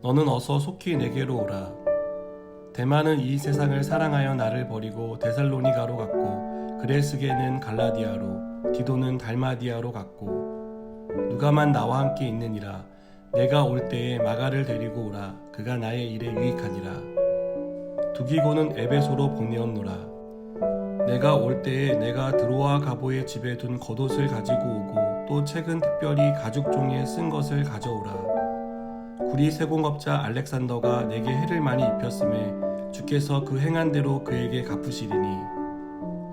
너는 어서 속히 내게로 오라. 데마는 이 세상을 사랑하여 나를 버리고 데살로니가로 갔고, 그레스게는 갈라디아로, 디도는 달마디아로 갔고, 누가만 나와 함께 있느니라. 내가 올 때에 마가를 데리고 오라. 그가 나의 일에 유익하니라. 두기고는 에베소로 보내었노라. 내가 올 때에 내가 드로아 가보의 집에 둔 겉옷을 가지고 오고, 또 책은 특별히 가죽 종이에 쓴 것을 가져오라. 구리 세공업자 알렉산더가 내게 해를 많이 입혔음에 주께서 그 행한 대로 그에게 갚으시리니,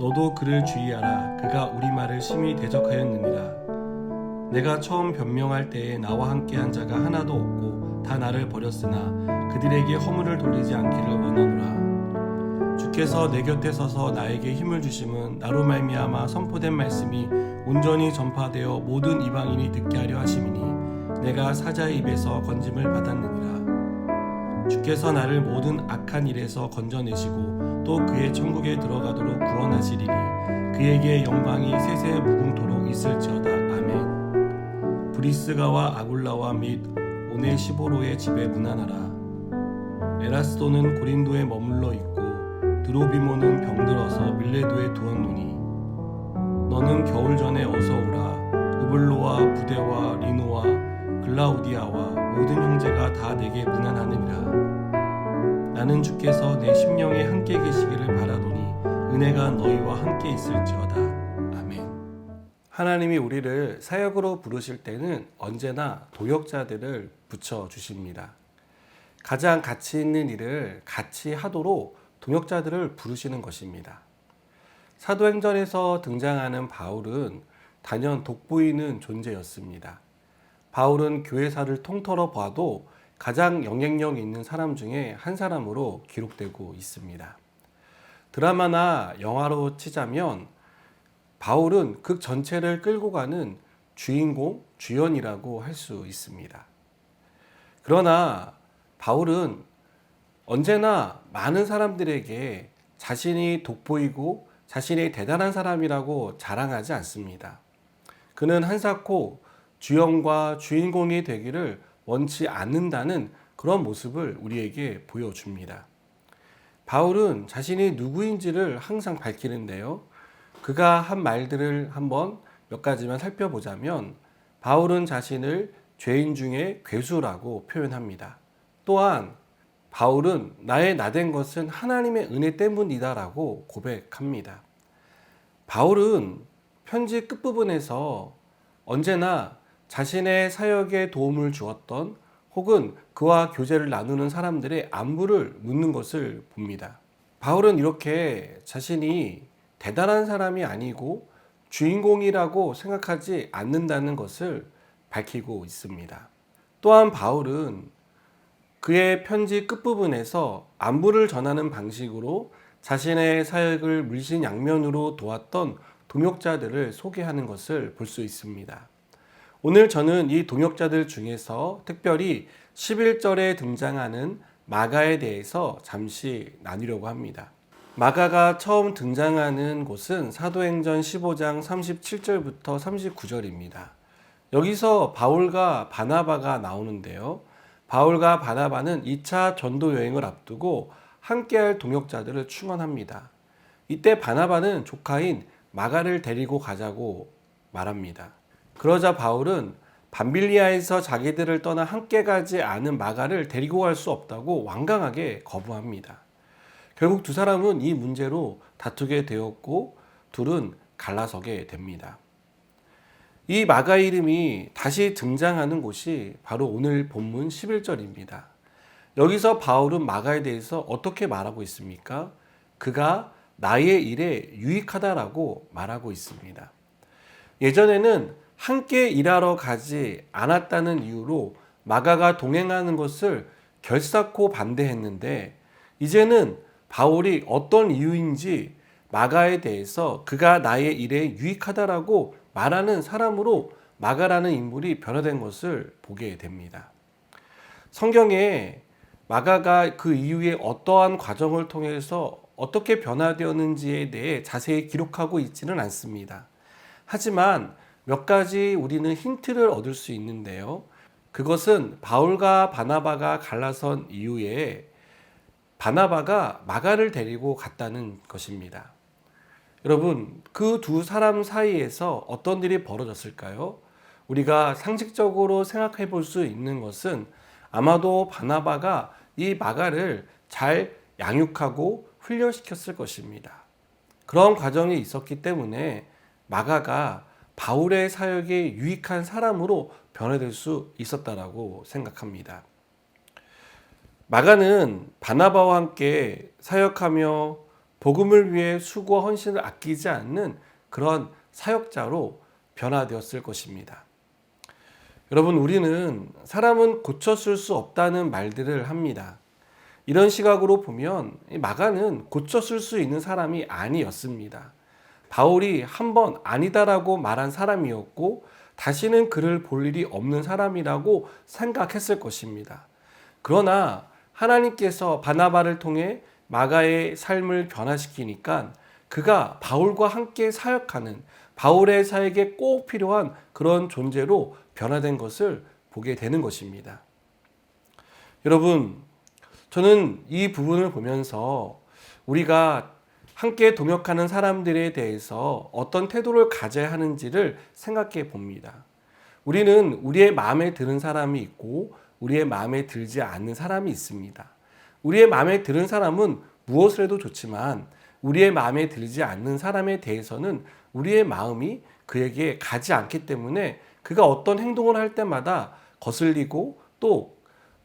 너도 그를 주의하라. 그가 우리 말을 심히 대적하였느니라. 내가 처음 변명할 때에 나와 함께한 자가 하나도 없고 다 나를 버렸으나 그들에게 허물을 돌리지 않기를 원하노라. 주께서 내 곁에 서서 나에게 힘을 주심은 나로 말미암아 선포된 말씀이 온전히 전파되어 모든 이방인이 듣게 하려 하심이니, 내가 사자의 입에서 건짐을 받았느니라. 주께서 나를 모든 악한 일에서 건져내시고 또 그의 천국에 들어가도록 구원하시리니, 그에게 영광이 세세 무궁토록 있을지어다. 아멘. 브리스가와 아굴라와 및 오네시보로의 집에 문안하라. 에라스도는 고린도에 머물러 있고 드로비모는 병들어서 밀레도에 두었노니, 너는 겨울 전에 어서 오라. 으블로와 부데와 리노와 글라우디아와 모든 형제가 다 내게 문안하느니라. 나는 주께서 내 심령에 함께 계시기를 바라노니 은혜가 너희와 함께 있을지어다. 아멘. 하나님이 우리를 사역으로 부르실 때는 언제나 동역자들을 붙여주십니다. 가장 가치 있는 일을 같이 하도록 동역자들을 부르시는 것입니다. 사도행전에서 등장하는 바울은 단연 돋보이는 존재였습니다. 바울은 교회사를 통틀어 봐도 가장 영향력 있는 사람 중에 한 사람으로 기록되고 있습니다. 드라마나 영화로 치자면 바울은 극 전체를 끌고 가는 주인공, 주연이라고 할 수 있습니다. 그러나 바울은 언제나 많은 사람들에게 자신이 돋보이고 자신이 대단한 사람이라고 자랑하지 않습니다. 그는 한사코 주연과 주인공이 되기를 원치 않는다는 그런 모습을 우리에게 보여줍니다. 바울은 자신이 누구인지를 항상 밝히는데요. 그가 한 말들을 한번 몇 가지만 살펴보자면, 바울은 자신을 죄인 중에 괴수라고 표현합니다. 또한 바울은 나의 나된 것은 하나님의 은혜 때문이다라고 고백합니다. 바울은 편지 끝부분에서 언제나 자신의 사역에 도움을 주었던, 혹은 그와 교제를 나누는 사람들의 안부를 묻는 것을 봅니다. 바울은 이렇게 자신이 대단한 사람이 아니고 주인공이라고 생각하지 않는다는 것을 밝히고 있습니다. 또한 바울은 그의 편지 끝부분에서 안부를 전하는 방식으로 자신의 사역을 물신양면으로 도왔던 동역자들을 소개하는 것을 볼 수 있습니다. 오늘 저는 이 동역자들 중에서 특별히 11절에 등장하는 마가에 대해서 잠시 나누려고 합니다. 마가가 처음 등장하는 곳은 사도행전 15장 37절부터 39절입니다. 여기서 바울과 바나바가 나오는데요. 바울과 바나바는 2차 전도 여행을 앞두고 함께할 동역자들을 충원합니다. 이때 바나바는 조카인 마가를 데리고 가자고 말합니다. 그러자 바울은 밤빌리아에서 자기들을 떠나 함께 가지 않은 마가를 데리고 갈 수 없다고 완강하게 거부합니다. 결국 두 사람은 이 문제로 다투게 되었고 둘은 갈라서게 됩니다. 이 마가 이름이 다시 등장하는 곳이 바로 오늘 본문 11절입니다. 여기서 바울은 마가에 대해서 어떻게 말하고 있습니까? 그가 나의 일에 유익하다라고 말하고 있습니다. 예전에는 함께 일하러 가지 않았다는 이유로 마가가 동행하는 것을 결사코 반대했는데, 이제는 바울이 어떤 이유인지 마가에 대해서 그가 나의 일에 유익하다라고 말하는 사람으로 마가라는 인물이 변화된 것을 보게 됩니다. 성경에 마가가 그 이후에 어떠한 과정을 통해서 어떻게 변화되었는지에 대해 자세히 기록하고 있지는 않습니다. 하지만 몇 가지 우리는 힌트를 얻을 수 있는데요. 그것은 바울과 바나바가 갈라선 이후에 바나바가 마가를 데리고 갔다는 것입니다. 여러분, 그 두 사람 사이에서 어떤 일이 벌어졌을까요? 우리가 상식적으로 생각해 볼 수 있는 것은 아마도 바나바가 이 마가를 잘 양육하고 훈련시켰을 것입니다. 그런 과정이 있었기 때문에 마가가 바울의 사역에 유익한 사람으로 변화될 수 있었다라고 생각합니다. 마가는 바나바와 함께 사역하며 복음을 위해 수고와 헌신을 아끼지 않는 그런 사역자로 변화되었을 것입니다. 여러분, 우리는 사람은 고쳤을 수 없다는 말들을 합니다. 이런 시각으로 보면 마가는 고쳤을 수 있는 사람이 아니었습니다. 바울이 한번 아니다라고 말한 사람이었고 다시는 그를 볼 일이 없는 사람이라고 생각했을 것입니다. 그러나 하나님께서 바나바를 통해 마가의 삶을 변화시키니까 그가 바울과 함께 사역하는, 바울의 사역에 꼭 필요한 그런 존재로 변화된 것을 보게 되는 것입니다. 여러분, 저는 이 부분을 보면서 우리가 함께 동역하는 사람들에 대해서 어떤 태도를 가져야 하는지를 생각해 봅니다. 우리는 우리의 마음에 드는 사람이 있고 우리의 마음에 들지 않는 사람이 있습니다. 우리의 마음에 드는 사람은 무엇을 해도 좋지만 우리의 마음에 들지 않는 사람에 대해서는 우리의 마음이 그에게 가지 않기 때문에 그가 어떤 행동을 할 때마다 거슬리고 또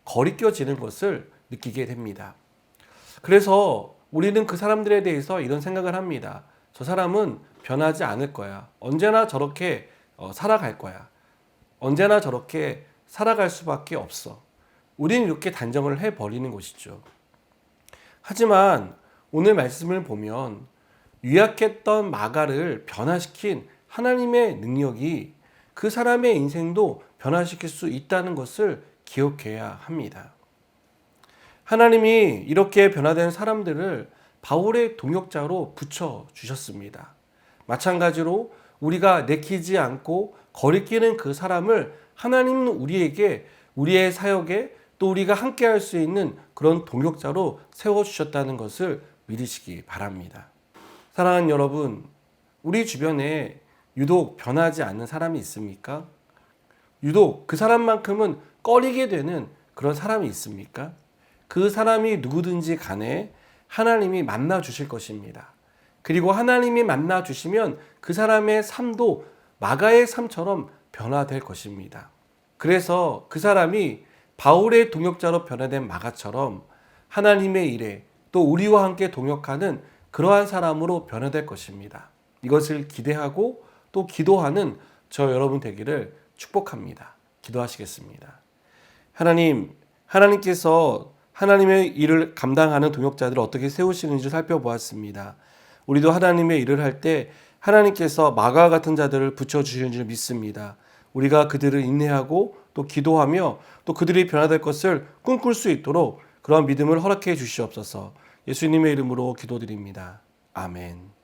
거리껴지는 것을 느끼게 됩니다. 그래서 우리는 그 사람들에 대해서 이런 생각을 합니다. 저 사람은 변하지 않을 거야. 언제나 저렇게 살아갈 거야. 언제나 저렇게 살아갈 수밖에 없어. 우리는 이렇게 단정을 해버리는 것이죠. 하지만 오늘 말씀을 보면 유약했던 마가를 변화시킨 하나님의 능력이 그 사람의 인생도 변화시킬 수 있다는 것을 기억해야 합니다. 하나님이 이렇게 변화된 사람들을 바울의 동역자로 붙여주셨습니다. 마찬가지로 우리가 내키지 않고 거리끼는 그 사람을 하나님은 우리에게, 우리의 사역에 또 우리가 함께 할 수 있는 그런 동역자로 세워주셨다는 것을 믿으시기 바랍니다. 사랑하는 여러분, 우리 주변에 유독 변하지 않는 사람이 있습니까? 유독 그 사람만큼은 꺼리게 되는 그런 사람이 있습니까? 그 사람이 누구든지 간에 하나님이 만나 주실 것입니다. 그리고 하나님이 만나 주시면 그 사람의 삶도 마가의 삶처럼 변화될 것입니다. 그래서 그 사람이 바울의 동역자로 변화된 마가처럼 하나님의 일에 또 우리와 함께 동역하는 그러한 사람으로 변화될 것입니다. 이것을 기대하고 또 기도하는 저 여러분 되기를 축복합니다. 기도하시겠습니다. 하나님께서 하나님의 일을 감당하는 동역자들을 어떻게 세우시는지 살펴보았습니다. 우리도 하나님의 일을 할 때 하나님께서 마가와 같은 자들을 붙여주시는 줄 믿습니다. 우리가 그들을 인내하고 또 기도하며 또 그들이 변화될 것을 꿈꿀 수 있도록 그런 믿음을 허락해 주시옵소서. 예수님의 이름으로 기도드립니다. 아멘.